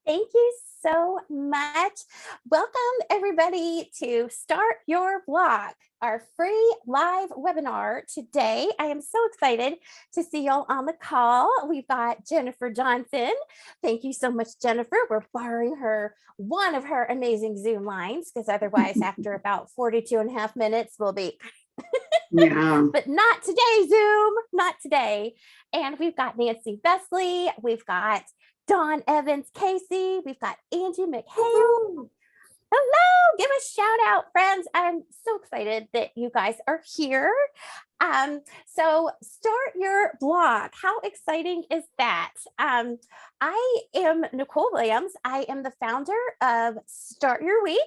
Thank you so much. Welcome, everybody, to Start Your Blog, our free live webinar today. I am so excited to see y'all on the call. We've got Jennifer Johnson. Thank you so much, Jennifer. We're borrowing one of her amazing Zoom lines, because otherwise, after about 42 and a half minutes, we'll be Yeah. but not today, Zoom, not today. And we've got Nancy Besley, we've got Dawn Evans Casey, we've got Angie McHale. Hello, give a shout out, friends. I'm so excited that you guys are here. So start your blog. How exciting is that? I am Nicole Williams. I am the founder of Start Your Week.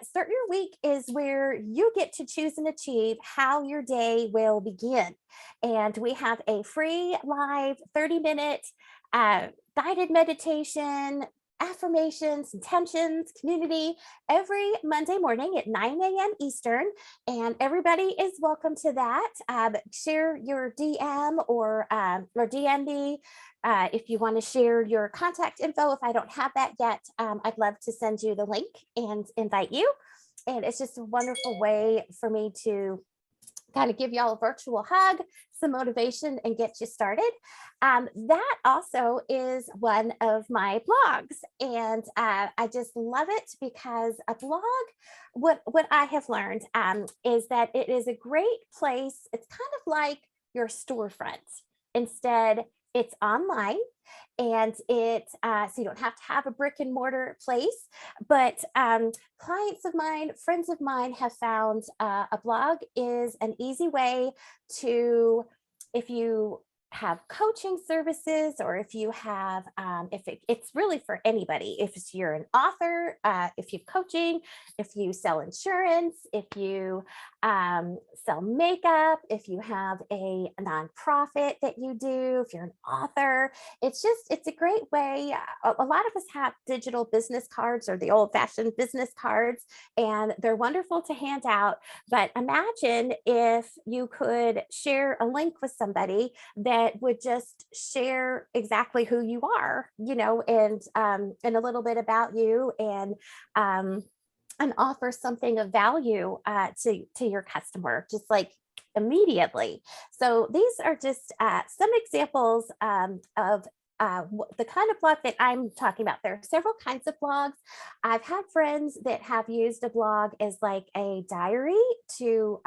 Start Your Week is where you get to choose and achieve how your day will begin. And we have a free live 30-minute guided meditation, affirmations, intentions, community every Monday morning at 9 a.m. Eastern. And everybody is welcome to that. Share your DM or DM me if you want to share your contact info. If I don't have that yet, I'd love to send you the link and invite you. And it's just a wonderful way for me to kind of give y'all a virtual hug, some motivation, and get you started. That also is one of my blogs, and I just love it because a blog, what I have learned is that it is a great place. It's kind of like your storefront. Instead, it's online, and so you don't have to have a brick and mortar place. But clients of mine, friends of mine have found a blog is an easy way to, if you have coaching services, or if you have, it's really for anybody. If you're an author, if you're coaching, if you sell insurance, if you sell makeup, if you have a nonprofit that you do, if you're an author, it's a great way. A lot of us have digital business cards, or the old fashioned business cards, and they're wonderful to hand out. But imagine if you could share a link with somebody that would just share exactly who you are, and a little bit about you, and offer something of value to your customer, just like immediately. So these are just some examples of the kind of blog that I'm talking about. There are several kinds of blogs. I've had friends that have used a blog as like a diary to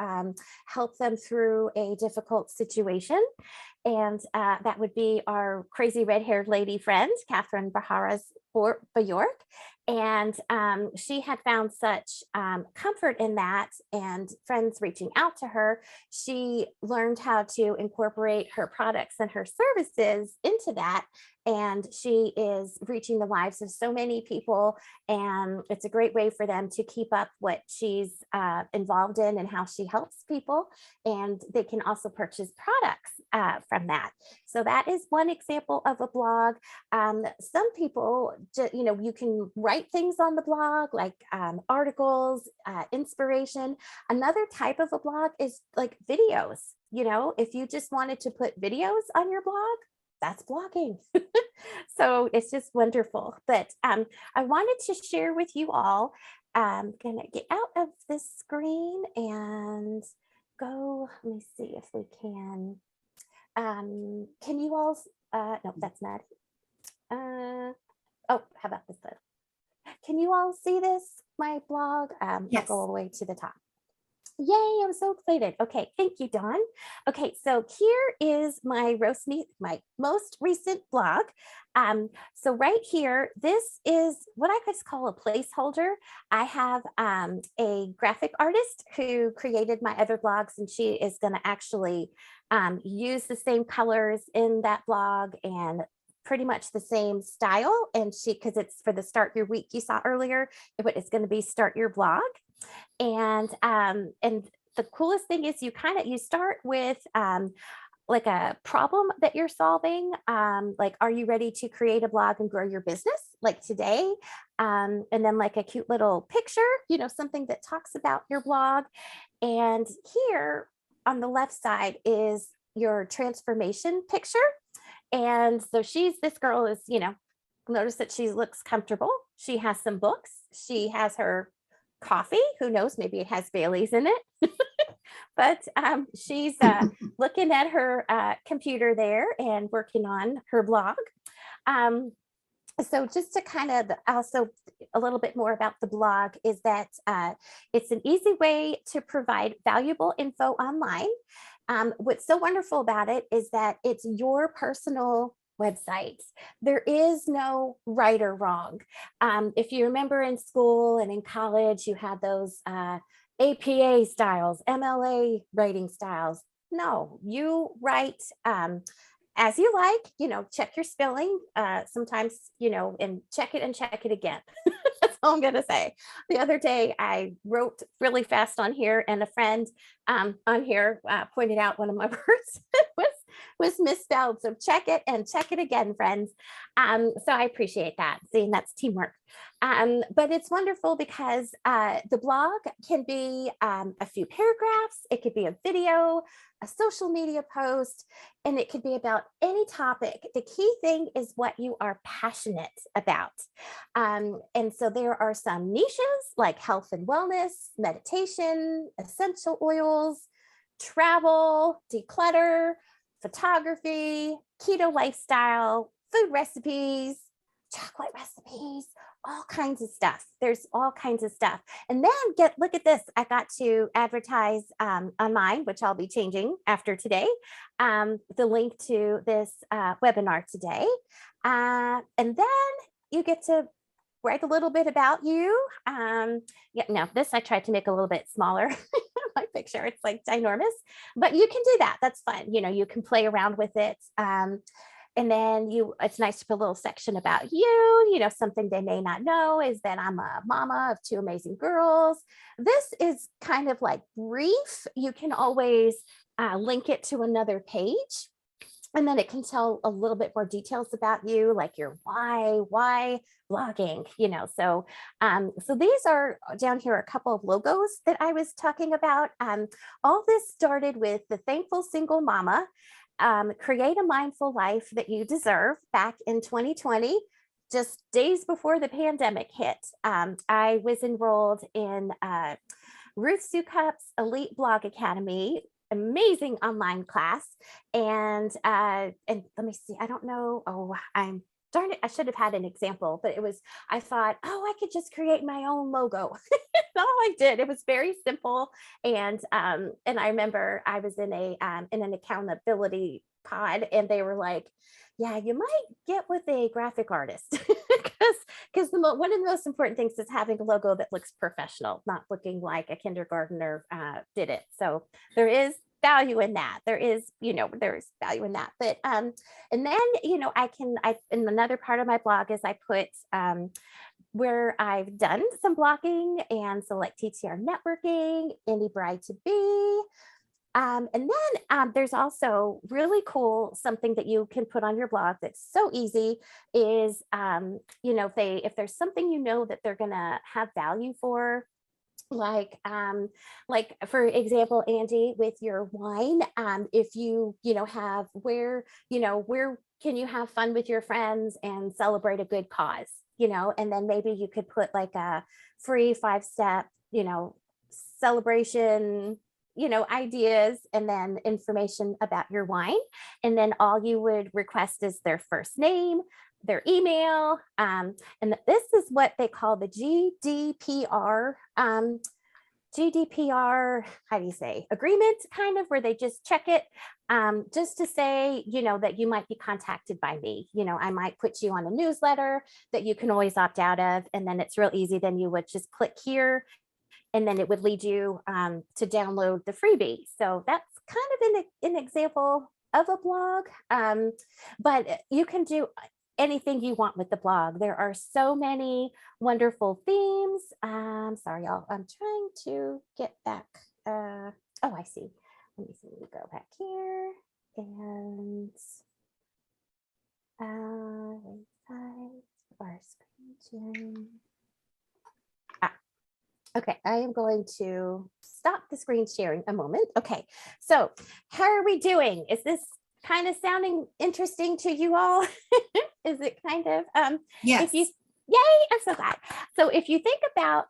help them through a difficult situation. And that would be our crazy red-haired lady friend, Catherine Baharas Bjork. And she had found such comfort in that, and friends reaching out to her, she learned how to incorporate her products and her services into that. And she is reaching the lives of so many people. And it's a great way for them to keep up what she's involved in and how she helps people. And they can also purchase products from that. So that is one example of a blog. Some people, you can write things on the blog, like articles, inspiration. Another type of a blog is like videos. If you just wanted to put videos on your blog, that's blogging. So it's just wonderful. But I wanted to share with you all. I'm gonna get out of this screen and go. Let me see if we can. Can you all? No, that's not. Oh, how about this one? Can you all see this? My blog. Yes. I'll go all the way to the top. Yay, I'm so excited. Okay, thank you, Dawn. Okay, so here is my most recent blog. So right here, this is what I could call a placeholder. I have a graphic artist who created my other blogs, and she is going to actually use the same colors in that blog and pretty much the same style. And because it's for the Start Your Week you saw earlier, but it's going to be Start Your Blog. And the coolest thing is you start with like a problem that you're solving. Like, are you ready to create a blog and grow your business like today? And then like a cute little picture, something that talks about your blog. And here on the left side is your transformation picture. And so this girl is, Notice that she looks comfortable. She has some books. She has her coffee. Who knows? Maybe it has Bailey's in it. But she's looking at her computer there and working on her blog. Um, so just to kind of also a little bit more about the blog is that it's an easy way to provide valuable info online. What's so wonderful about it is that it's your personal website. There is no right or wrong. If you remember in school and in college, you had those APA styles, MLA writing styles. No, you write as you like, check your spelling sometimes, and check it again. That's all I'm going to say. The other day, I wrote really fast on here, and a friend on here pointed out one of my words was misspelled. So check it and check it again, friends. So I appreciate that. Seeing that's teamwork. But it's wonderful because the blog can be a few paragraphs. It could be a video, a social media post, and it could be about any topic. The key thing is what you are passionate about. And so there are some niches like health and wellness, meditation, essential oils, travel, declutter, photography, keto lifestyle, food recipes, chocolate recipes, all kinds of stuff. There's all kinds of stuff. And then look at this. I got to advertise on mine, which I'll be changing after today, the link to this webinar today. And then you get to write a little bit about you. Yeah, no, this I tried to make a little bit smaller. My picture, it's like ginormous, but you can do that. That's fun. You can play around with it. And then it's nice to put a little section about you, something they may not know is that I'm a mama of 2 amazing girls. This is kind of like brief. You can always link it to another page. And then it can tell a little bit more details about you, like your why blogging, So these are down here, a couple of logos that I was talking about. All this started with the Thankful Single Mama, Create a Mindful Life That You Deserve back in 2020, just days before the pandemic hit. I was enrolled in Ruth Soukup's Elite Blog Academy, amazing online class. And let me see, I don't know. Oh, darn it, I should have had an example, but I thought, I could just create my own logo. That's all I did. It was very simple. And I remember I was in an accountability pod, and they were like, yeah, you might get with a graphic artist because one of the most important things is having a logo that looks professional, not looking like a kindergartner did it. So there is value in that. There's value in that. But and then in another part of my blog is I put where I've done some blogging and select TTR networking, indie bride to be. And then there's also really cool, something that you can put on your blog that's so easy is, if there's something that they're going to have value for, like for example, Angie, with your wine, if you have where can you have fun with your friends and celebrate a good cause, and then maybe you could put like a free 5-step, celebration, ideas, and then information about your wine. And then all you would request is their first name, their email. And this is what they call the GDPR, how do you say, agreement, kind of, where they just check it just to say, that you might be contacted by me. I might put you on a newsletter that you can always opt out of. And then it's real easy. Then you would just click here, and then it would lead you to download the freebie. So that's kind of an example of a blog, but you can do anything you want with the blog. There are so many wonderful themes. Sorry, y'all, I'm trying to get back. I see. Let me see, let me go back here and our screen sharing. Okay, I am going to stop the screen sharing a moment. Okay, so how are we doing? Is this kind of sounding interesting to you all? Is it kind of? Yes. If you, yay, I'm so glad. So if you think about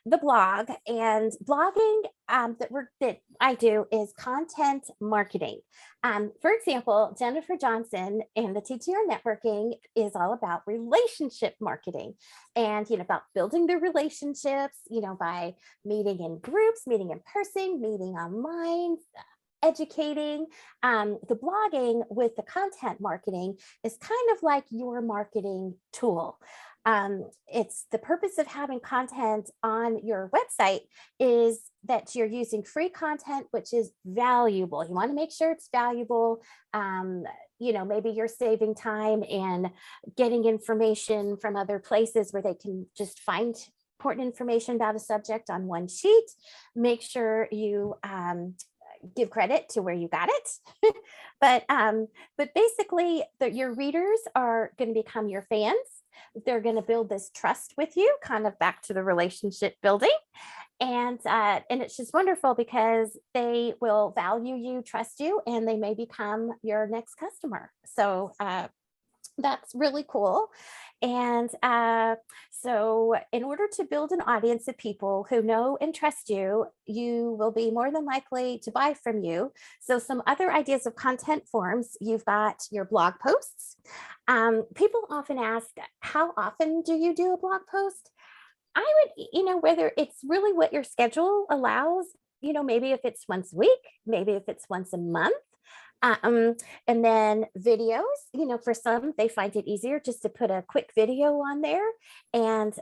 the blog and blogging that I do is content marketing. For example, Jennifer Johnson and the TTR networking is all about relationship marketing and, about building the relationships, by meeting in groups, meeting in person, meeting online, educating. The blogging with the content marketing is kind of like your marketing tool. It's the purpose of having content on your website is that you're using free content, which is valuable. You want to make sure it's valuable. Maybe you're saving time and getting information from other places where they can just find important information about a subject on one sheet. Make sure you give credit to where you got it. but basically your readers are going to become your fans. They're going to build this trust with you, kind of back to the relationship building. And it's just wonderful because they will value you, trust you, and they may become your next customer. So that's really cool. And so in order to build an audience of people who know and trust you, you will be more than likely to buy from you. So some other ideas of content forms, you've got your blog posts. People often ask, how often do you do a blog post? I would, whether it's really what your schedule allows, maybe if it's once a week, maybe if it's once a month. And then videos, for some, they find it easier just to put a quick video on there. And,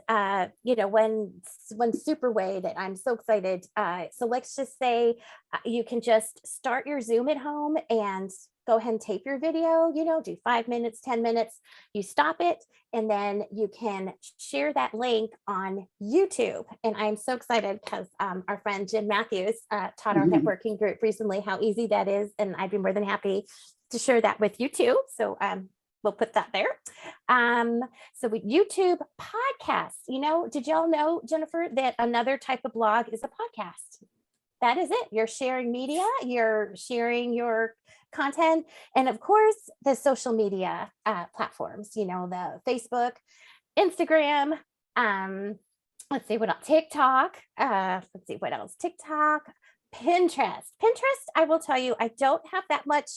one super way that I'm so excited. So let's just say you can just start your Zoom at home and go ahead and tape your video, do 5 minutes, 10 minutes, you stop it, and then you can share that link on YouTube. And I'm so excited because our friend Jim Matthews taught our networking group recently how easy that is. And I'd be more than happy to share that with you too. So we'll put that there. So with YouTube podcasts, did y'all know, Jennifer, that another type of blog is a podcast? That is it. You're sharing media, you're sharing your content, and of course, the social media platforms, the Facebook, Instagram, let's see what else, TikTok, let's see what else, TikTok, Pinterest. I will tell you, I don't have that much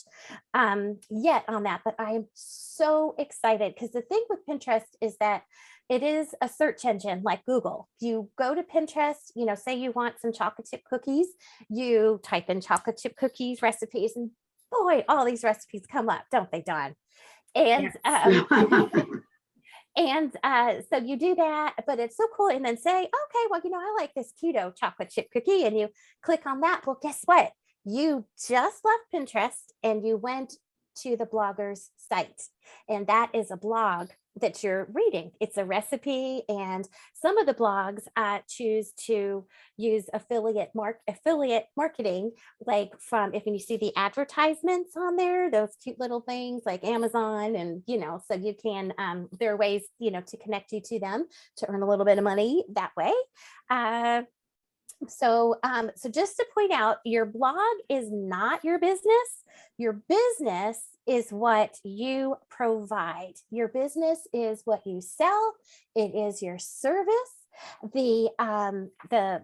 yet on that, but I am so excited because the thing with Pinterest is that it is a search engine like Google. You go to Pinterest, say you want some chocolate chip cookies, you type in chocolate chip cookies recipes, and boy, all these recipes come up, don't they, Dawn? And yes. So you do that, but it's so cool. And then say, okay, well, I like this keto chocolate chip cookie, and you click on that. Well, guess what? You just left Pinterest and you went to the blogger's site, and that is a blog that you're reading. It's a recipe, and some of the blogs choose to use affiliate marketing, like from, if you see the advertisements on there, those cute little things like Amazon, and so you can there are ways to connect you to them to earn a little bit of money that way. So just to point out, your blog is not your business. Your business is what you provide. Your business is what you sell. It is your service. The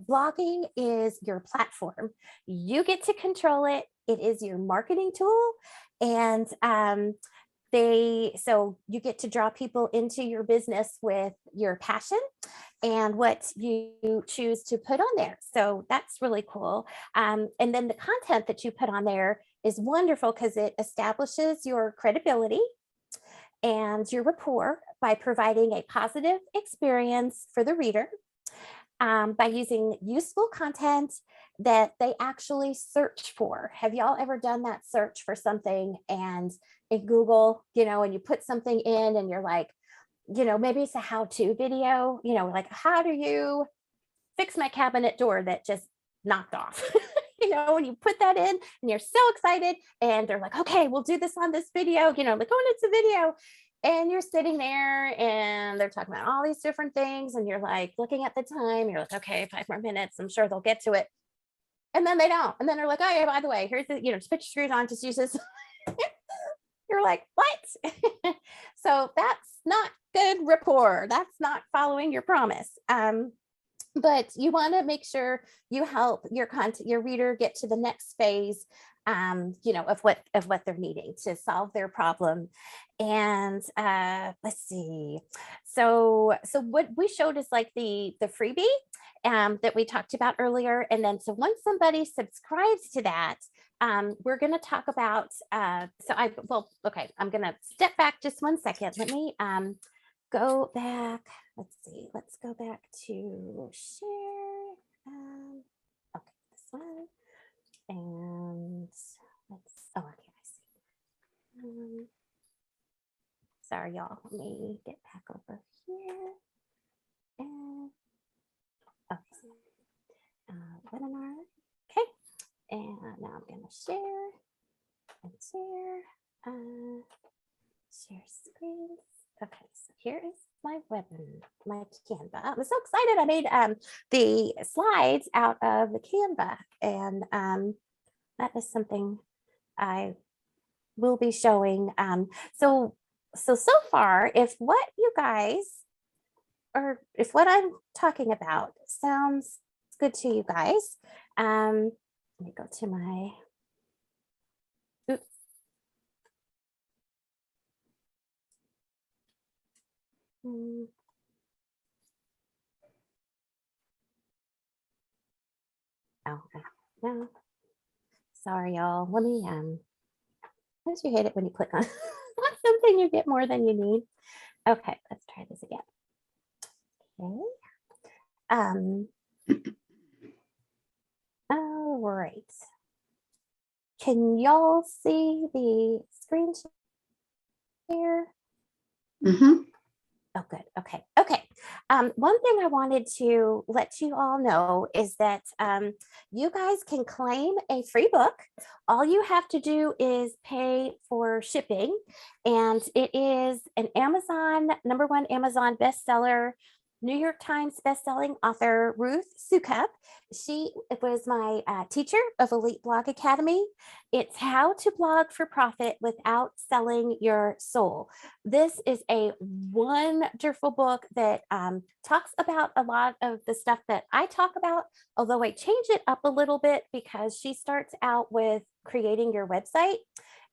blogging is your platform. You get to control it. It is your marketing tool. And so you get to draw people into your business with your passion and what you choose to put on there. So that's really cool. And then the content that you put on there is wonderful because it establishes your credibility and your rapport by providing a positive experience for the reader, by using useful content that they actually search for. Have y'all ever done that search for something and in Google, and you put something in and you're like, maybe it's a how-to video, like, how do you fix my cabinet door that just knocked off? And you put that in and you're so excited and they're like, okay, we'll do this on this video, like, oh, and it's a video. And you're sitting there and they're talking about all these different things. And you're like looking at the time, you're like, okay, 5 more minutes. I'm sure they'll get to it. And then they don't. And then they're like, oh yeah, by the way, here's the, just put your screws on, just use this. You're like, what? So that's not good rapport. That's not following your promise. But you want to make sure you help your reader get to the next phase, of what they're needing to solve their problem. And let's see. So what we showed is like the freebie that we talked about earlier. And then so once somebody subscribes to that, we're going to talk about, okay, I'm going to step back just 1 second. Let me go back. Let's see. Let's go back to share. Okay, this one. And okay, I see. Sorry, y'all. Let me get back over here. And okay, webinar. Okay, and now I'm going to share and share. Share screens. Okay, so here is my my Canva. I'm so excited. I made the slides out of the Canva, and that is something I will be showing. So far, if what you guys if what I'm talking about sounds good to you guys, let me go to my. Oops. Oh, no. Sorry, y'all. Let me, don't you hate it when you click on something, you get more than you need? Okay, let's try this again. Okay. All right. Can y'all see the screen share? Mm-hmm. Oh, good. Okay. Okay. One thing I wanted to let you all know is that you guys can claim a free book. All you have to do is pay for shipping, and it is an #1 Amazon bestseller, New York Times bestselling author Ruth Soukup. She was my teacher of Elite Blog Academy. It's How to Blog for Profit Without Selling Your Soul. This is a wonderful book that talks about a lot of the stuff that I talk about, although I change it up a little bit because she starts out with creating your website.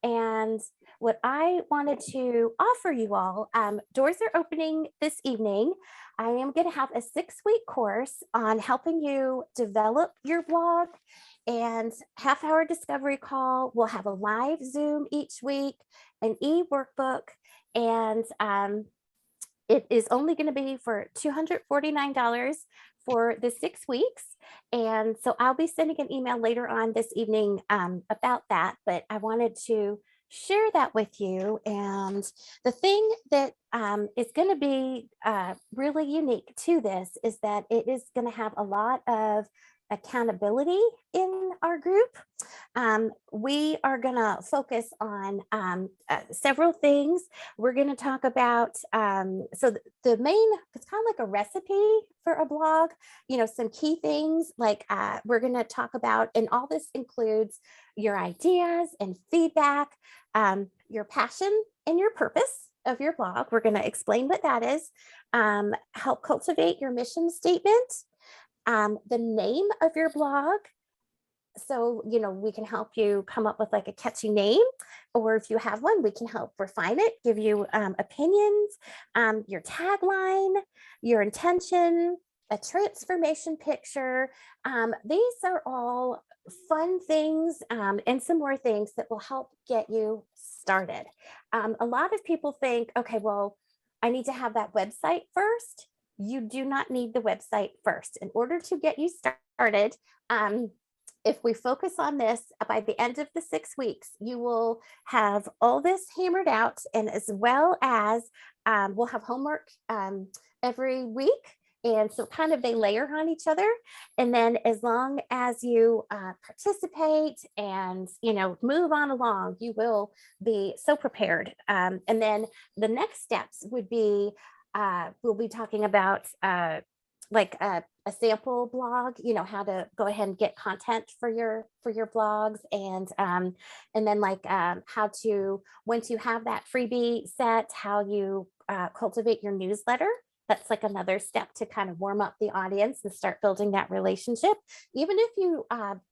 And what I wanted to offer you all, doors are opening this evening. I am going to have a 6-week course on helping you develop your blog, and half-hour discovery call. We'll have a live Zoom each week, an e-workbook, and it is only going to be for $249 for the 6 weeks. And so I'll be sending an email later on this evening about that, but I wanted to share that with you. And the thing that is going to be really unique to this is that it is going to have a lot of accountability in our group. We are going to focus on several things. We're going to talk about, the main, it's kind of like a recipe for a blog, some key things like we're going to talk about, and all this includes your ideas and feedback, your passion and your purpose of your blog. We're going to explain what that is, help cultivate your mission statement, the name of your blog. So, we can help you come up with like a catchy name, or if you have one, we can help refine it, give you opinions, your tagline, your intention, a transformation picture. These are all fun things, and some more things that will help get you started. A lot of people think, okay, well, I need to have that website first. You do not need the website first. In order to get you started, if we focus on this, by the end of the 6 weeks, you will have all this hammered out, and as well as we'll have homework every week. And so kind of they layer on each other. And then as long as you participate and, move on along, you will be so prepared. And then the next steps would be, we'll be talking about a sample blog, how to go ahead and get content for your blogs, and then how to, once you have that freebie set, how you cultivate your newsletter. That's like another step to kind of warm up the audience and start building that relationship. Even if you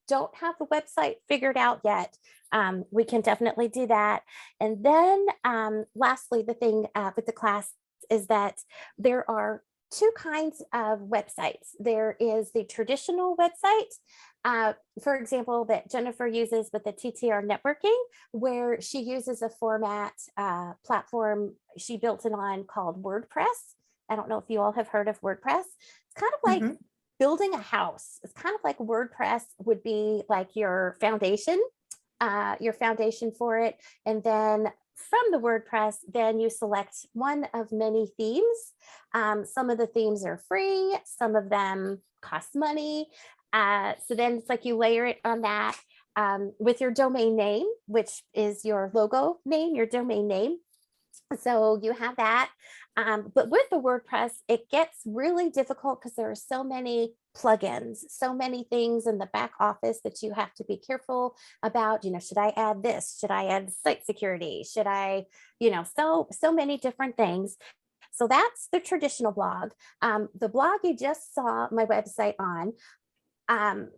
don't have the website figured out yet, we can definitely do that. And then lastly, the thing with the class is that there are two kinds of websites. There is the traditional website, for example, that Jennifer uses with the TTR networking, where she uses a format platform she built it on called WordPress. I don't know if you all have heard of WordPress. It's kind of like building a house. It's kind of like WordPress would be like your foundation for it. And then from the WordPress, then you select one of many themes. Some of the themes are free, some of them cost money. So then it's like you layer it on that with your domain name, which is your logo name, your domain name. So you have that. But with the WordPress, it gets really difficult because there are so many plugins, so many things in the back office that you have to be careful about. Should I add this? Should I add site security? Should I, so many different things. So that's the traditional blog. The blog you just saw my website on.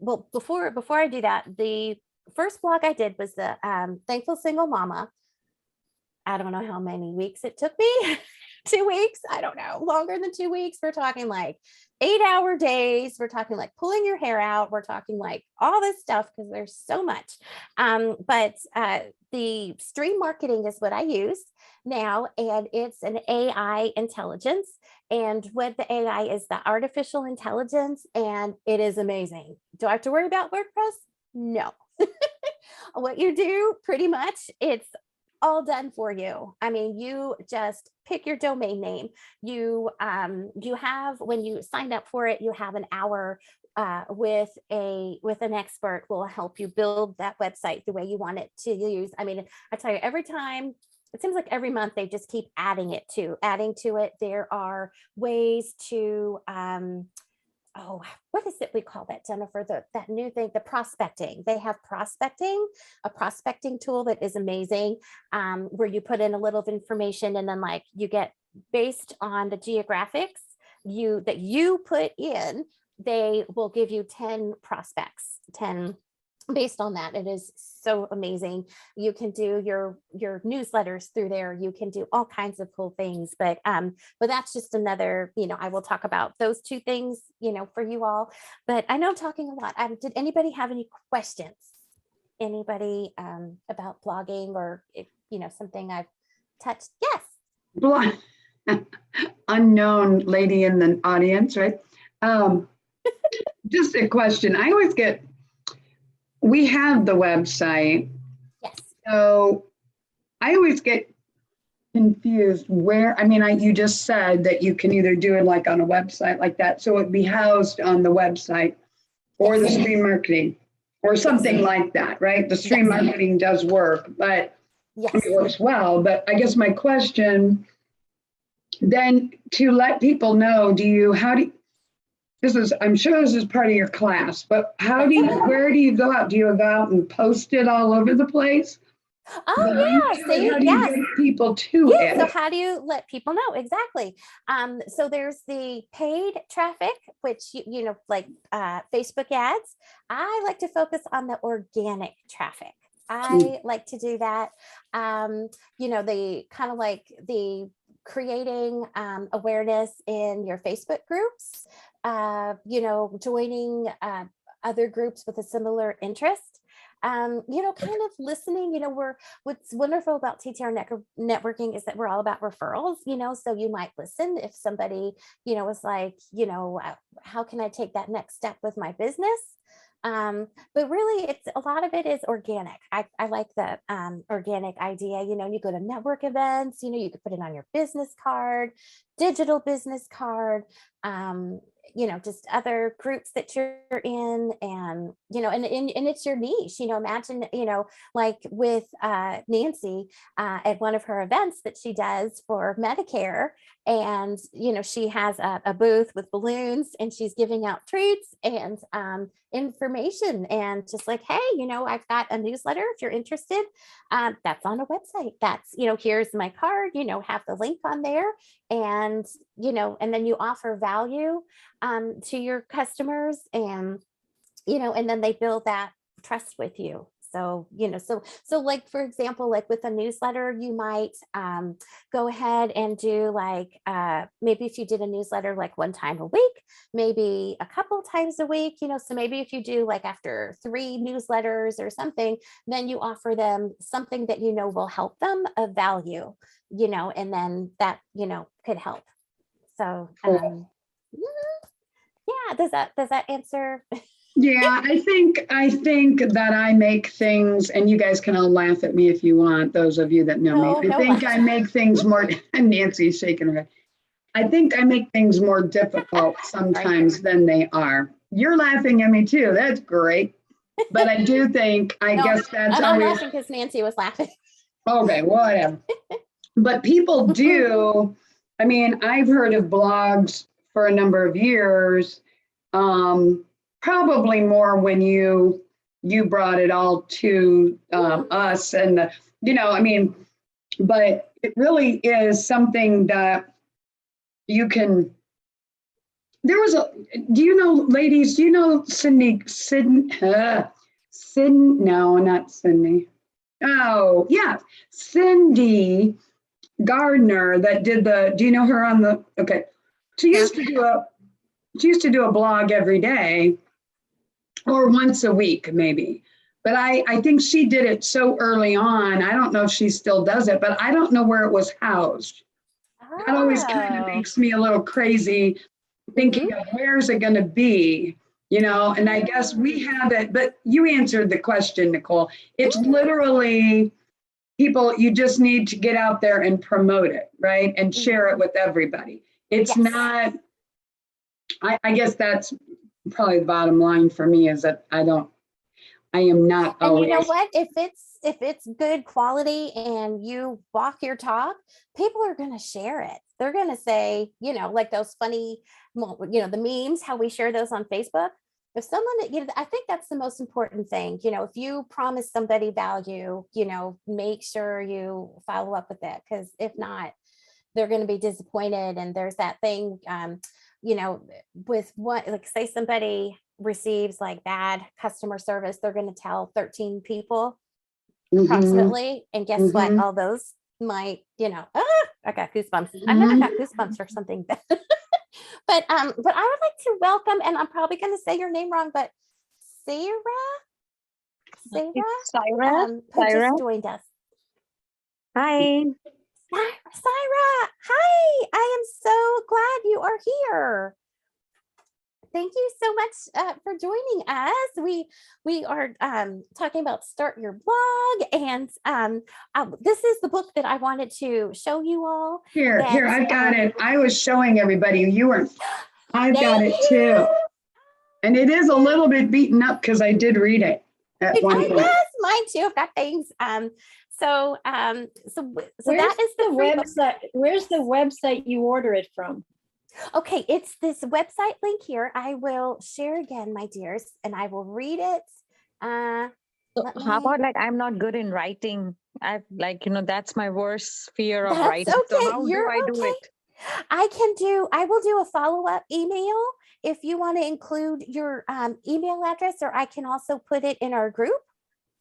Well, before I do that, the first blog I did was the Thankful Single Mama. I don't know how many weeks it took me. 2 weeks. I don't know, longer than 2 weeks. We're talking like 8-hour days. We're talking like pulling your hair out. We're talking like all this stuff because there's so much. But the stream marketing is what I use now, and it's an AI intelligence. And what the AI is, the artificial intelligence, and it is amazing. Do I have to worry about WordPress? No. What you do, pretty much, it's all done for you. I mean, you just pick your domain name. You have, when you sign up for it, you have an hour with an expert who will help you build that website the way you want it to use. I mean, I tell you, every time, it seems like every month they just keep adding to it. There are ways to what is it we call that, Jennifer? That new thing, the prospecting. They have a prospecting tool that is amazing, where you put in a little of information, and then like you get, based on the geographics that you put in, they will give you 10 prospects, 10 based on that. It is so amazing. You can do your newsletters through there. You can do all kinds of cool things, but that's just another, I will talk about those two things, for you all, but I know I'm talking a lot. Did anybody have any questions? Anybody about blogging, or if, something I've touched? Yes. Unknown lady in the audience, right? Just a question. I always we have the website. Yes. So I always get confused where, you just said that you can either do it like on a website like that, so it'd be housed on the website, or the stream marketing, or something like that, right? The stream marketing does work, but it works well. But I guess my question then, to let people know, I'm sure this is part of your class, but where do you go out? Do you go out and post it all over the place? Oh, yeah. See, how do you get people to it? So how do you let people know? Exactly. So there's the paid traffic, which, like Facebook ads. I like to focus on the organic traffic. I like to do that. The kind of like the creating awareness in your Facebook groups, joining other groups with a similar interest. Kind of listening, what's wonderful about TTR networking is that we're all about referrals, so you might listen if somebody, was like, how can I take that next step with my business? But really, a lot of it is organic. I like the organic idea. You go to network events, you could put it on your business card, digital business card. just other groups that you're in, and and it's your niche. Imagine, like with Nancy, at one of her events that she does for Medicare, and she has a booth with balloons, and she's giving out treats and information, and just like, hey, I've got a newsletter if you're interested. That's on a website. That's, here's my card, have the link on there, and and then you offer value to your customers, and and then they build that trust with you. So so like, for example, like with a newsletter, you might go ahead and do like, maybe if you did a newsletter like one time a week, maybe a couple times a week, so maybe if you do like after 3 newsletters or something, then you offer them something that will help them of value, and then that could help. So Cool. yeah, does that answer? Yeah, I think that I make things, and you guys can all laugh at me if you want, those of you that know me. I No. think I make things more, and Nancy's shaking her head. I think I make things more difficult sometimes than they are. You're laughing at me too. That's great. But I do think, I No, guess that's and I'm always, laughing because Nancy was laughing. okay, whatever. But people do, I mean, I've heard of blogs for a number of years. Probably more when you brought it all to us, and I mean, but it really is something that you can. There was a. Do you know, ladies? Do you know Sydney? No, not Sydney. Oh, yeah, Cindy Gardner that did the. Do you know her on the? Okay, she used to do a blog every day, or once a week, maybe. But I think she did it so early on. I don't know if she still does it, but I don't know where it was housed. That always kind of makes me a little crazy, thinking of where's it going to be, and I guess we have it, but you answered the question, Nicole. It's literally people, you just need to get out there and promote it, right? And share it with everybody. It's not, I guess that's probably the bottom line for me, is that I am not And always. you know what? If it's good quality and you walk your talk, people are going to share it. They're going to say, like those funny, the memes, how we share those on Facebook. If someone, I think that's the most important thing. If you promise somebody value, make sure you follow up with it, because if not, they're going to be disappointed. And there's that thing, with what, like, say somebody receives like bad customer service, they're going to tell 13 people approximately. And guess what? All those might, I got goosebumps. I never got goosebumps or something. But I would like to welcome, and I'm probably going to say your name wrong, but Sarah, Syra. who just joined us. Hi. Syra, hi! I am so glad you are here. Thank you so much for joining us. We are talking about Start Your Blog, and this is the book that I wanted to show you all. Here, I've got it. I was showing everybody. You weren't. I've got it too. And it is a little bit beaten up because I did read it at one point. Yes, mine too. I've got things. So that is the website. Where's the website you order it from? Okay, it's this website link here. I will share again, my dears, and I will read it. How about, like, I'm not good in writing. I've that's my worst fear of writing. Okay. So how do I do it? I will do a follow-up email if you want to include your email address, or I can also put it in our group,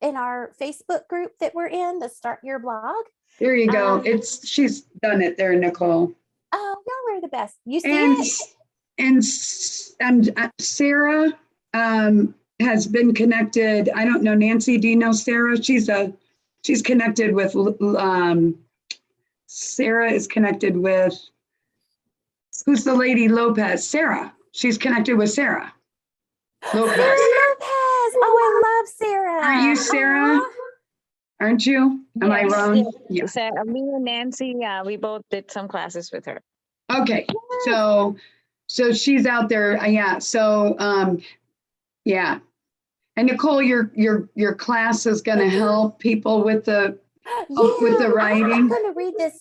in our Facebook group that we're in, the Start Your Blog. There you go. She's done it there, Nicole. Oh, y'all are the best. You see it? And Sarah has been connected. I don't know, Nancy, do you know Sarah? She's connected with, Sarah is connected with, who's the lady? Lopez. Sarah. She's connected with Sarah Lopez. Sarah Lopez. Oh, I love Sarah. Aren't you Sarah? Aren't you? Am I wrong? Yeah. Me and Nancy, we both did some classes with her. Okay, so So she's out there. Yeah. So, yeah. And Nicole, your class is going to help people with the Yeah, I'm writing. going to read this.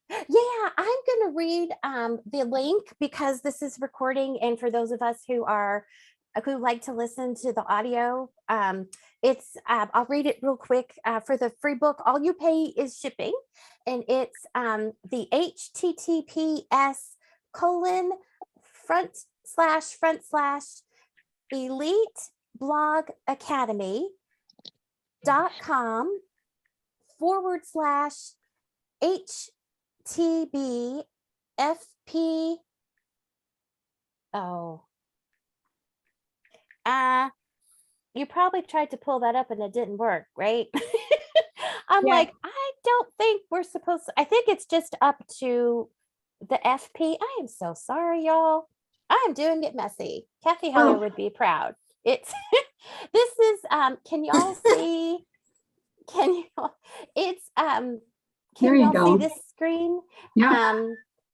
Yeah, I'm going to read the link because this is recording, and for those of us who like to listen to the audio, I'll read it real quick. For the free book, all you pay is shipping, and it's the https://eliteblogacademy.com/HTBFP. Oh, you probably tried to pull that up and it didn't work, right? I'm Yeah. like, I don't think we're supposed to, I think it's just up to the FP. I am so sorry, y'all. I am doing it messy. Kathy Heller Oh. would be proud. It's this is can y'all see? Can you it's There can you y'all see go. this screen? Yeah.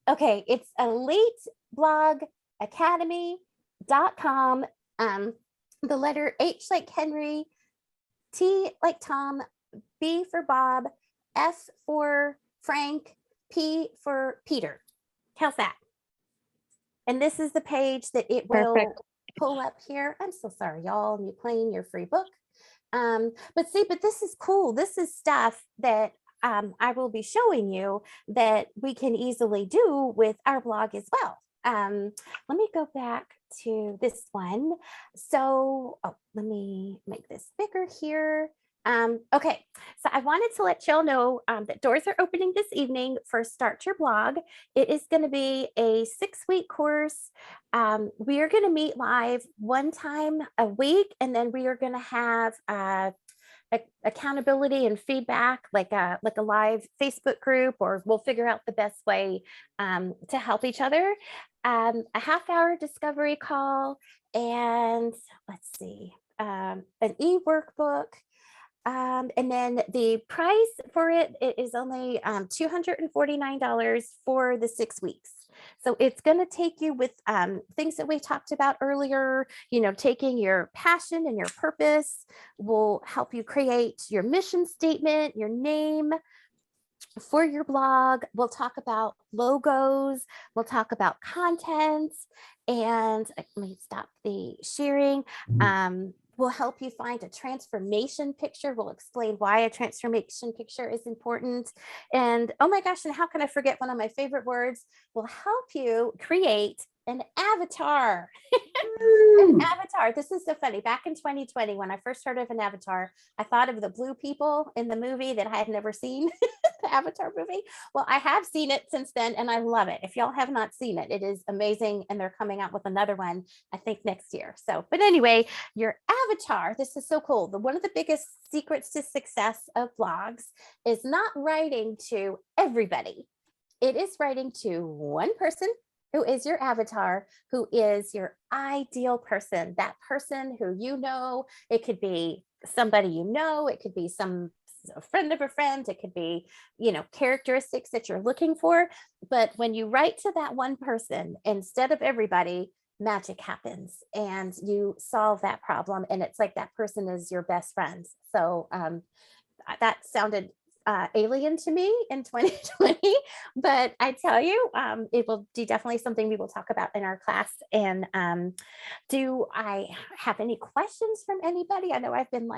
Okay, it's eliteblogacademy.com. The letter H like Henry, T like Tom, B for Bob, F for Frank, P for Peter. How's that? And this is the page that it will Perfect. pull up here. I'm so sorry, y'all. You're playing your free book. But this is cool. This is stuff that I will be showing you that we can easily do with our blog as well. Let me go back to this one. So let me make this bigger here. Okay, so I wanted to let y'all know that doors are opening this evening for Start Your Blog. It is going to be a 6-week course. We are going to meet live one time a week, and then we are going to have accountability and feedback, like a live Facebook group, or we'll figure out the best way to help each other. A half-hour discovery call, and let's see, an e-workbook. And then the price for it is only $249 for the 6 weeks. So it's going to take you with things that we talked about earlier. Taking your passion and your purpose will help you create your mission statement, your name for your blog. We'll talk about logos. We'll talk about content. And let me stop the sharing. We'll help you find a transformation picture. We'll explain why a transformation picture is important. And oh my gosh, and how can I forget one of my favorite words? We'll help you create an avatar. An avatar. This is so funny. Back in 2020, when I first heard of an avatar, I thought of the blue people in the movie that I had never seen, the Avatar movie. Well, I have seen it since then, and I love it. If y'all have not seen it, it is amazing. And they're coming out with another one, I think, next year. So, but anyway, your avatar, this is so cool. One of the biggest secrets to success of blogs is not writing to everybody. It is writing to one person who is your avatar, who is your ideal person, that person who it could be somebody it could be a friend of a friend, it could be, characteristics that you're looking for. But when you write to that one person instead of everybody, magic happens and you solve that problem. And it's like that person is your best friend. So that sounded alien to me in 2020, but I tell you, it will be definitely something we will talk about in our class. And do I have any questions from anybody? I know I've been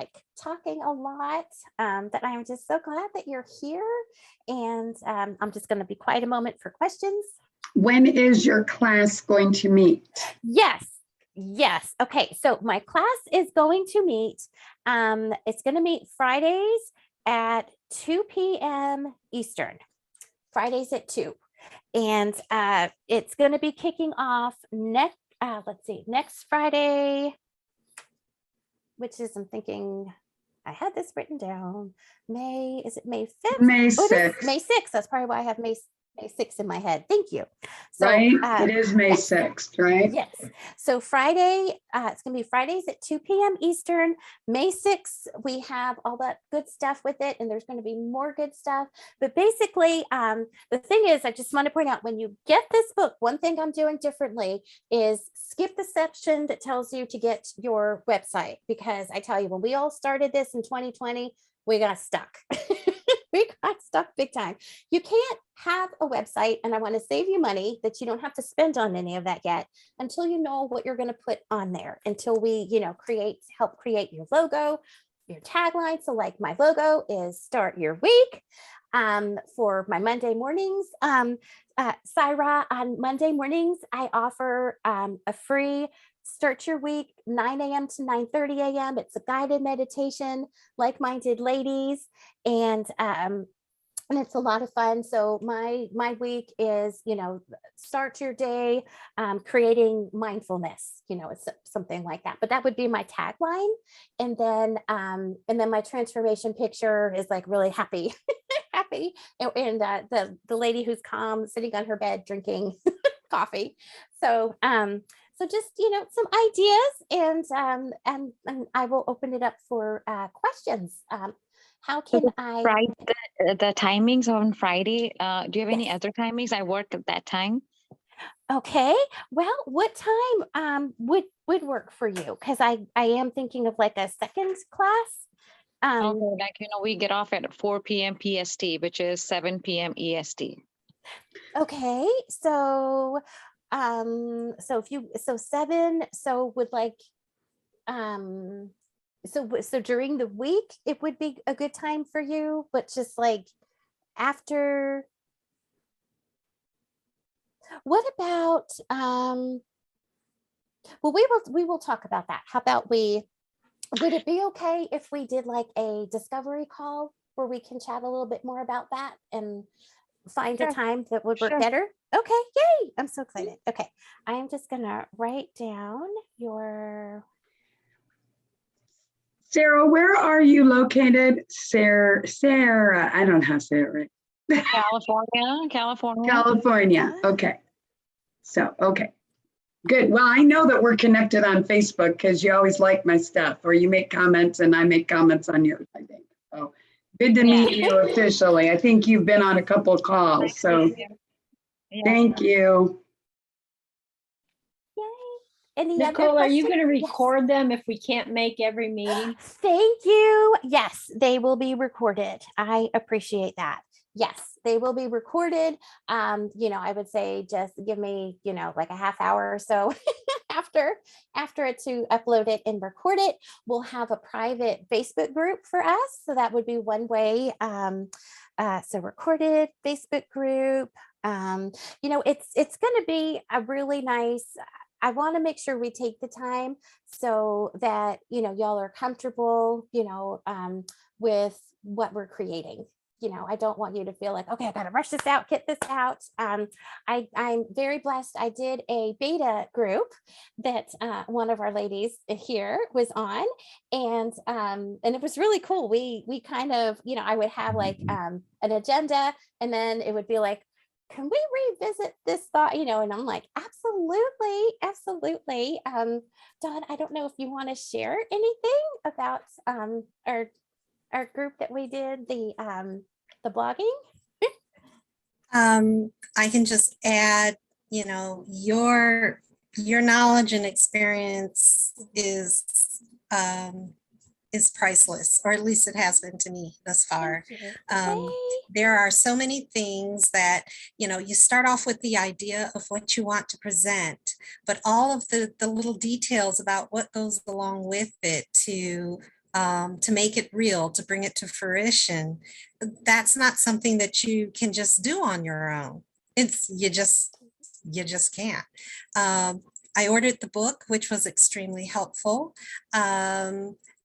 talking a lot, but I'm just so glad that you're here. And I'm just going to be quiet a moment for questions. When is your class going to meet? Yes. Okay. So my class is going to meet, it's going to meet Fridays at 2 p.m. Eastern, Fridays at 2. And it's going to be kicking off next Friday, which is, I'm thinking, I had this written down. May 5th? May 6th. May 6th. That's probably why I have May 6th in my head. Thank you. right? uh, It is May yes. 6th, right? Yes. So Friday, it's going to be Fridays at 2 p.m. Eastern. May 6th, we have all that good stuff with it, and there's going to be more good stuff. But basically, the thing is, I just want to point out, when you get this book, one thing I'm doing differently is skip the section that tells you to get your website, because I tell you, when we all started this in 2020, we got stuck. We got stuck big time. You can't have a website, and I want to save you money that you don't have to spend on any of that yet until you know what you're going to put on there, until we, help create your logo, your tagline. So like my logo is start your week. For my Monday mornings, Syra, on Monday mornings, I offer a free start your week 9 a.m. to 9:30 a.m. It's a guided meditation, like-minded ladies, and it's a lot of fun. So my week is, start your day creating mindfulness. It's something like that. But that would be my tagline, and then my transformation picture is like really happy, happy, and the lady who's calm, sitting on her bed drinking coffee. So just some ideas, and I will open it up for questions. How So can I? the timings on Friday, do you have any Yes. other timings? I work at that time. Okay. Well, what time would work for you? Because I am thinking of like a second class. Okay, like, we get off at 4 p.m. PST, which is 7 p.m. EST. Okay. So 7, so would like so during the week it would be a good time for you, but just like after. What about well, we will talk about that. How about would it be okay if we did like a discovery call where we can chat a little bit more about that and find a Sure. time that would work Sure. better? Okay, yay. I'm so excited. Okay. I am just gonna write down your. Sarah, where are you located? Sarah, I don't know how to say it right. California. California. Okay. So, okay. Good. Well, I know that we're connected on Facebook because you always like my stuff, or you make comments and I make comments on yours, I think. So good to meet you officially. I think you've been on a couple of calls. So Yeah. thank you. Yay. Any Nicole, other are you going to questions? Yes. record them if we can't make every meeting? Thank you. Yes, they will be recorded. I appreciate that. Yes, they will be recorded. I would say just give me, like a half hour or so after it to upload it and record it. We'll have a private Facebook group for us. So that would be one way. So recorded Facebook group. It's going to be a really nice. I want to make sure we take the time so that y'all are comfortable with what we're creating. I don't want you to feel like, okay, I gotta rush this out, get this out. I'm very blessed. I did a beta group that one of our ladies here was on, and it was really cool. We kind of, I would have like an agenda, and then it would be like, can we revisit this thought, and I'm like, absolutely. Dawn, I don't know if you want to share anything about our group that we did, the blogging. I can just add, your knowledge and experience is priceless, or at least it has been to me thus far. Thank you. Okay. There are so many things that, you start off with the idea of what you want to present, but all of the little details about what goes along with it to make it real, to bring it to fruition, that's not something that you can just do on your own. You just can't. I ordered the book, which was extremely helpful.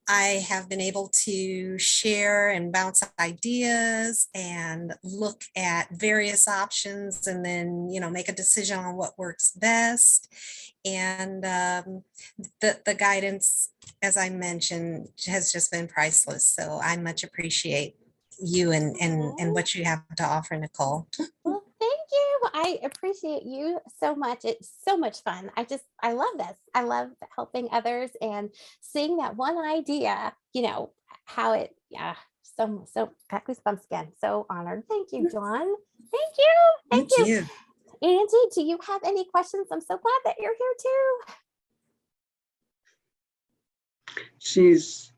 I have been able to share and bounce ideas and look at various options, and then, make a decision on what works best. And the guidance, as I mentioned, has just been priceless. So I much appreciate you and what you have to offer, Nicole. Well, thank you. I appreciate you so much. It's so much fun. I love this. I love helping others and seeing that one idea, how it, yeah, so got goosebumps again. So honored. Thank you, Dawn. Thank you. Thank you. you. Angie, do you have any questions? I'm so glad that you're here too. She's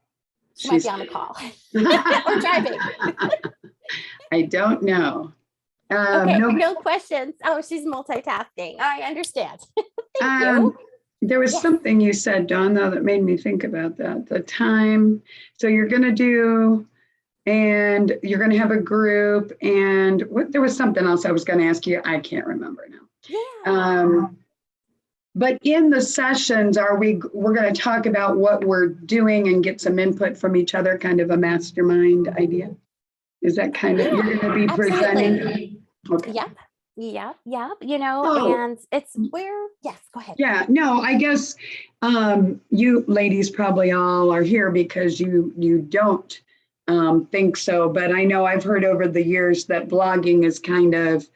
She might be on the call or driving. I don't know. Okay, No, no questions. Oh, she's multitasking. I understand. Thank you. there was Yes. something you said, Dawn, though, that made me think about that. The time. So you're going to do, and you're going to have a group, and there was something else I was going to ask you. I can't remember now. Yeah. But in the sessions, we're going to talk about what we're doing and get some input from each other, kind of a mastermind idea. Is that kind of, Yeah, you're going to be absolutely. presenting? Okay. Yep. And it's where, yes, go ahead. Yeah, no, I guess you ladies probably all are here because you don't think so, but I know I've heard over the years that blogging is kind of,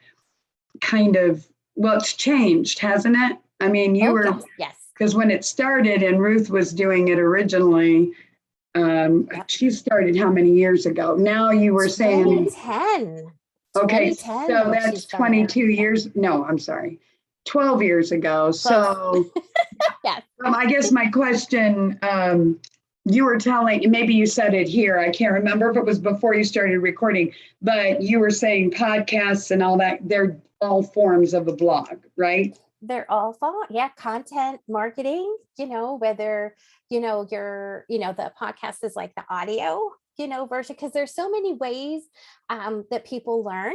well, it's changed, hasn't it? I mean, you were, Yes. because when it started and Ruth was doing it originally, Yep. she started how many years ago? Now you were saying, 2010. okay, 2010 so when she that's started. 22 years. No, I'm sorry, 12 years ago. So Yes. I guess my question, you were telling, maybe you said it here, I can't remember if it was before you started recording, but you were saying podcasts and all that, they're all forms of a blog, right? They're all content marketing, whether, the podcast is like the audio, version, because there's so many ways that people learn.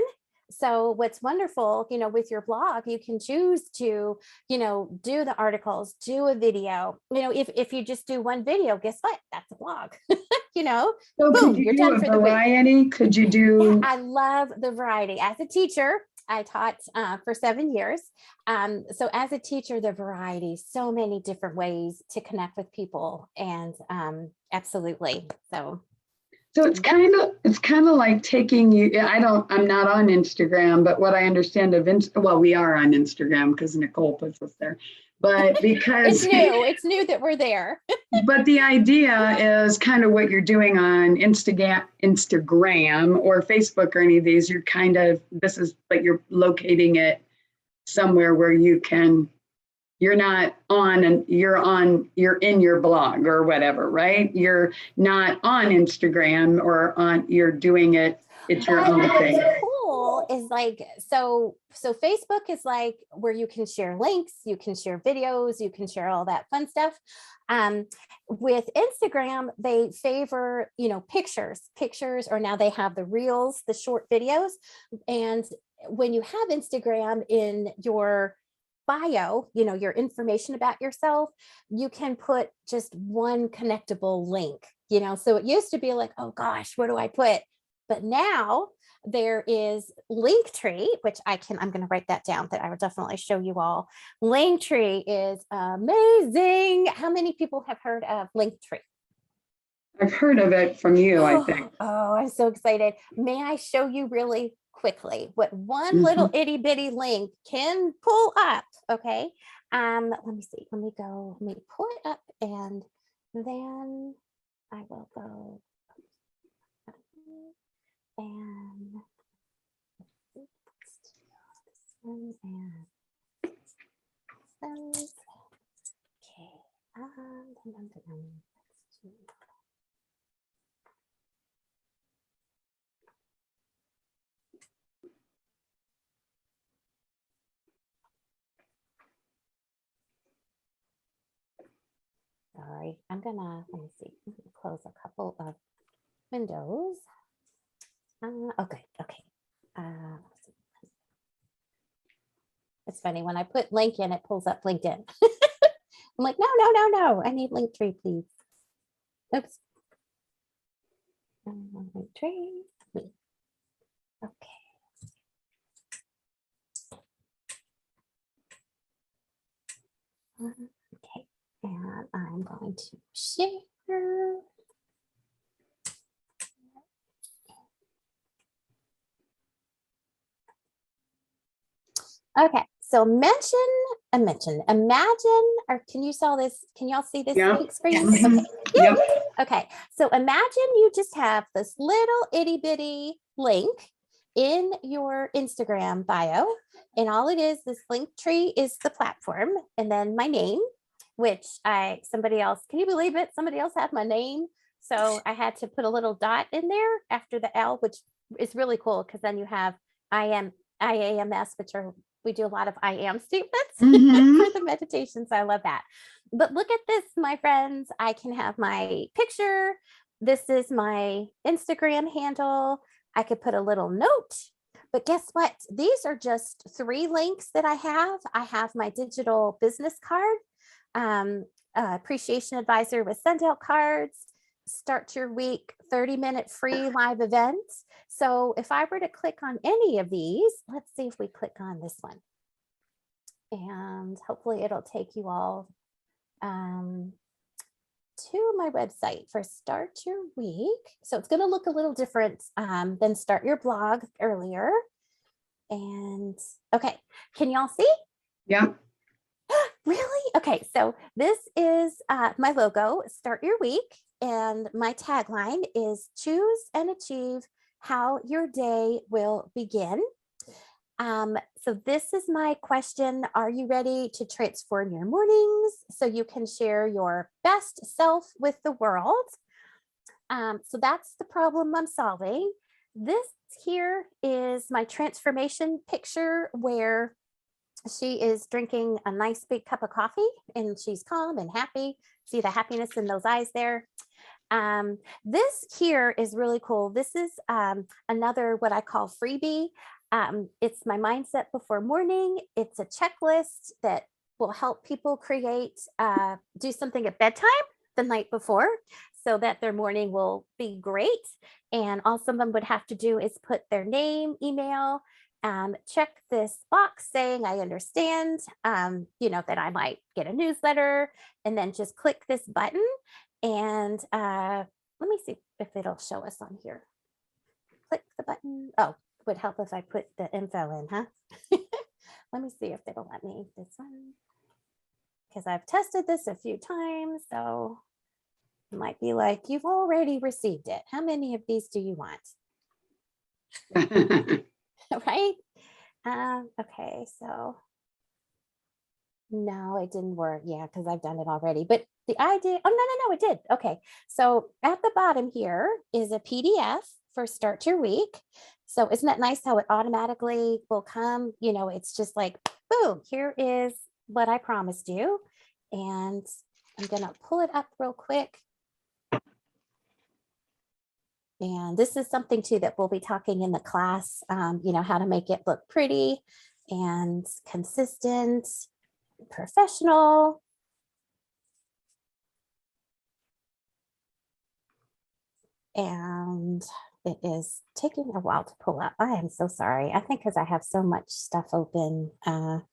So what's wonderful, with your blog, you can choose to, do the articles, do a video, if you just do one video, guess what? That's a blog, So boom, could you you're do done a for the week. variety? Could you do? Yeah, I love the variety. As a teacher, I taught for 7 years. So as a teacher, the variety, so many different ways to connect with people, and absolutely. So it's kind of like taking you, I'm not on Instagram, but what I understand of, well, we are on Instagram because Nicole puts us there, but because it's new that we're there. But the idea is kind of what you're doing on Instagram or Facebook or any of these. You're but you're locating it somewhere where you're not on and you're in your blog or whatever, right? You're not on Instagram you're doing it. It's your own thing. What's cool is so Facebook is like where you can share links, you can share videos, you can share all that fun stuff. With Instagram, they favor, pictures, or now they have the reels, the short videos. And when you have Instagram in your bio, your information about yourself, you can put just one connectable link, so it used to be like, oh gosh, what do I put? But now there is Linktree, which I'm going to write that down, that I will definitely show you all. Linktree is amazing. How many people have heard of Linktree? I've heard of it from you, I think. Oh, I'm so excited. May I show you really quickly what one little itty bitty link can pull up? Okay. Let me see. Let me pull it up, and then I will go. And okay. Sorry, let me see, close a couple of windows. Okay. It's funny, when I put link in, it pulls up LinkedIn. I'm like, no, I need Linktree, please. Oops. Linktree. Okay. Okay, and I'm going to share. Okay, so imagine, or can you saw this? Can y'all see this Yeah. big screen? Yes. Mhm. Yep. Okay, so imagine you just have this little itty bitty link in your Instagram bio, and all it is, this link tree is the platform, and then my name, which somebody else, can you believe it? Somebody else had my name. So I had to put a little dot in there after the L, which is really cool because then you have IAMS, which are, we do a lot of I am statements Mhm. for the meditation. So I love that. But look at this, my friends. I can have my picture. This is my Instagram handle. I could put a little note. But guess what? These are just 3 links that I have. I have my digital business card, appreciation advisor with send out cards, start your week 30-minute free live events. So if I were to click on any of these, let's see if we click on this one. And hopefully it'll take you all to my website for Start Your Week. So it's going to look a little different than Start Your Blog earlier. And okay, can y'all see? Yeah. Really? Okay, so this is my logo, Start Your Week. And my tagline is choose and achieve how your day will begin. So this is my question. Are you ready to transform your mornings so you can share your best self with the world? So that's the problem I'm solving. This here is my transformation picture where she is drinking a nice big cup of coffee and she's calm and happy. See the happiness in those eyes there. This here is really cool. This is another what I call freebie. It's my mindset before morning. It's a checklist that will help people create, do something at bedtime the night before so that their morning will be great. And all some of them would have to do is put their name, email, check this box saying I understand, that I might get a newsletter, and then just click this button. And let me see if it'll show us on here. Click the button. Oh, would help if I put the info in, huh? Let me see if it'll let me this one. Because I've tested this a few times, so it might be like, you've already received it. How many of these do you want? Right? Okay, so no, it didn't work. Yeah, because I've done it already. But the idea, oh, no, it did. Okay, so at the bottom here is a PDF for Start Your Week. So isn't that nice how it automatically will come? It's just like, boom, here is what I promised you. And I'm going to pull it up real quick. And this is something too that we'll be talking in the class, how to make it look pretty and consistent, professional. And it is taking a while to pull up. I am so sorry. I think because I have so much stuff open. Let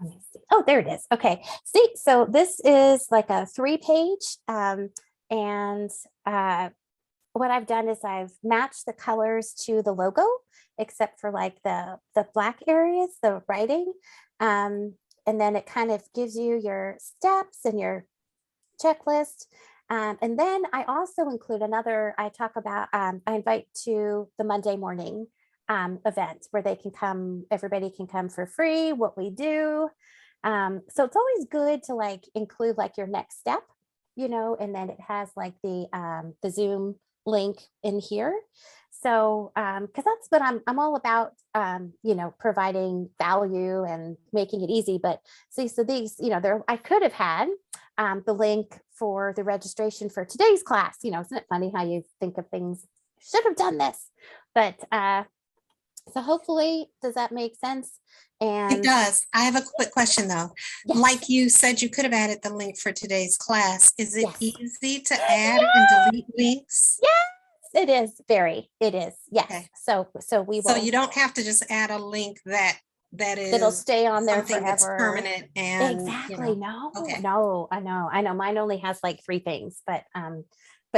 me see. Oh, there it is. Okay. See, so this is like a 3-page. And what I've done is I've matched the colors to the logo, except for like the black areas, the writing. And then it kind of gives you your steps and your checklist. And then I also include I talk about, I invite to the Monday morning event where everybody can come for free, what we do. So it's always good to like include like your next step, and then it has like the Zoom link in here. So because that's what I'm all about, providing value and making it easy. But see, so these, I could have had the link for the registration for today's class. Isn't it funny how you think of things? Should have done this, but so hopefully, does that make sense? It does. I have a quick question though. Yes. Like you said, you could have added the link for today's class. Is it Yes. easy to add and delete links? Yes, it is. It is. Yes. Okay. So we will. So you don't have to just add a link that that That'll is stay on there something that's forever. permanent and, Exactly. No, okay. no, I know. Mine only has like 3 things, but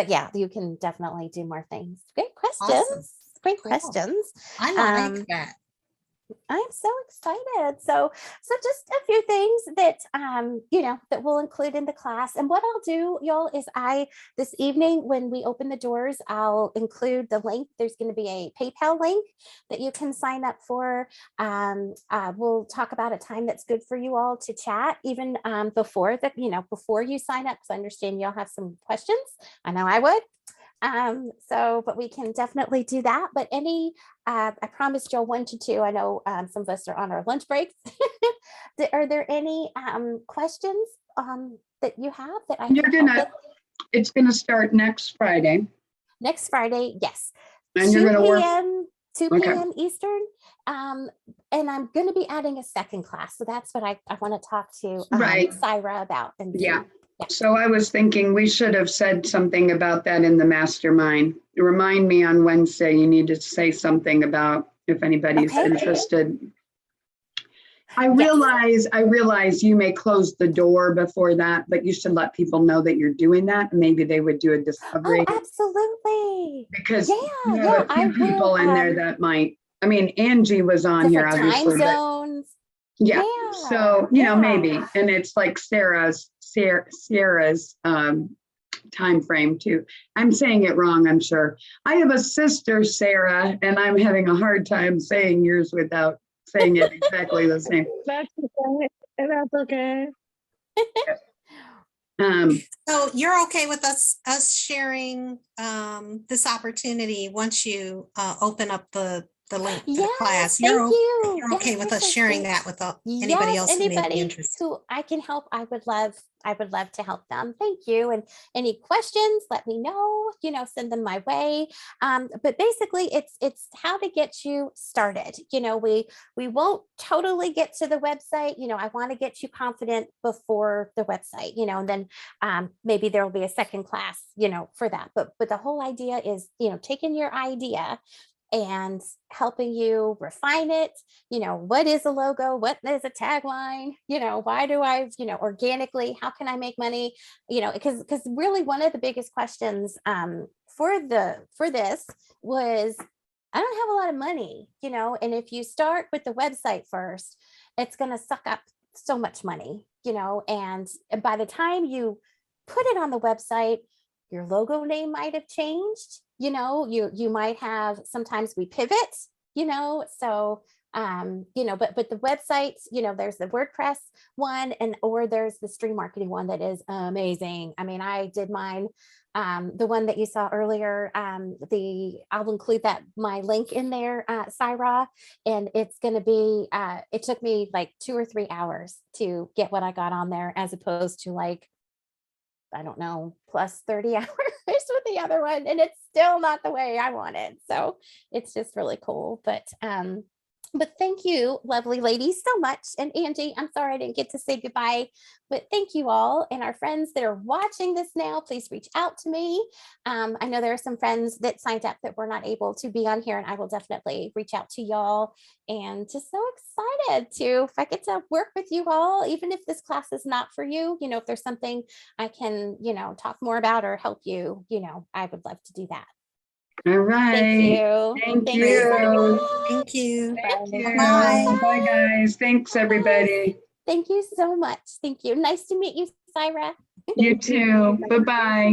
yeah, you can definitely do more things. Great questions. Awesome. Great Cool. questions. I Um, like that. I'm so excited. So just a few things that that we'll include in the class. And what I'll do, y'all, is this evening when we open the doors, I'll include the link. There's going to be a PayPal link that you can sign up for. We'll talk about a time that's good for you all to chat, even before before you sign up, because I understand y'all have some questions. I know I would. But we can definitely do that. But I promised y'all 1 to 2. I know some of us are on our lunch breaks. Are there any questions that you have that I can help with? It's gonna start next Friday. Next Friday, yes. And you're 2 gonna work, p.m. 2 okay. p.m. Eastern. And I'm going to be adding a second class. So that's what I want to talk to Right. Syra about. And Yeah. Yeah. So I was thinking we should have said something about that in the mastermind. Remind me on Wednesday, you need to say something about if anybody's Okay. interested. I Yes. realize you may close the door before that, but you should let people know that you're doing that. Maybe they would do a discovery Oh, absolutely. because Yeah, you have yeah, a I few people will. in there that might, I mean, Angie was on here Different time obviously, but zones. yeah. Yeah. So, yeah. maybe, and it's like Sierra's time frame too. I'm saying it wrong, I'm sure. I have a sister, Sarah, and I'm having a hard time saying yours without saying it exactly the same. That's okay. That's okay. So you're okay with us sharing this opportunity once you open up the link for the Yes, class? thank you. You're okay Yes, with yes, us yes, sharing thank- that with anybody Yes, else who may be anybody interested? who I can help, I would love to help them. Thank you. And any questions, let me know, send them my way. But basically it's how to get you started. We won't totally get to the website. I want to get you confident before the website, and then maybe there will be a second class, for that. But the whole idea is, taking your idea and helping you refine it. What is a logo? What is a tagline? Why do I, organically, how can I make money? Because really one of the biggest questions for this was, I don't have a lot of money, and if you start with the website first, it's going to suck up so much money, and by the time you put it on the website, your logo name might have changed. You might have, sometimes we pivot, so but the websites, there's the WordPress one, or there's the stream marketing one that is amazing. I mean, I did mine, the one that you saw earlier. I'll include my link in there, Syra, and it's going to be, it took me like 2 or 3 hours to get what I got on there, as opposed to like, I don't know, plus 30 hours with the other one. And it's still not the way I want it. So it's just really cool. But thank you, lovely ladies, so much. And Angie, I'm sorry I didn't get to say goodbye, but thank you all. And our friends that are watching this now, please reach out to me. I know there are some friends that signed up that were not able to be on here, and I will definitely reach out to y'all. And just so excited if I get to work with you all, even if this class is not for you, if there's something I can, talk more about or help you, I would love to do that. All right. Thank you. Thank you you. so much. Thank you. Thank you. Bye. Bye, guys. Thanks, everybody. Thank you so much. Thank you. Nice to meet you, Syra. You too. Bye-bye.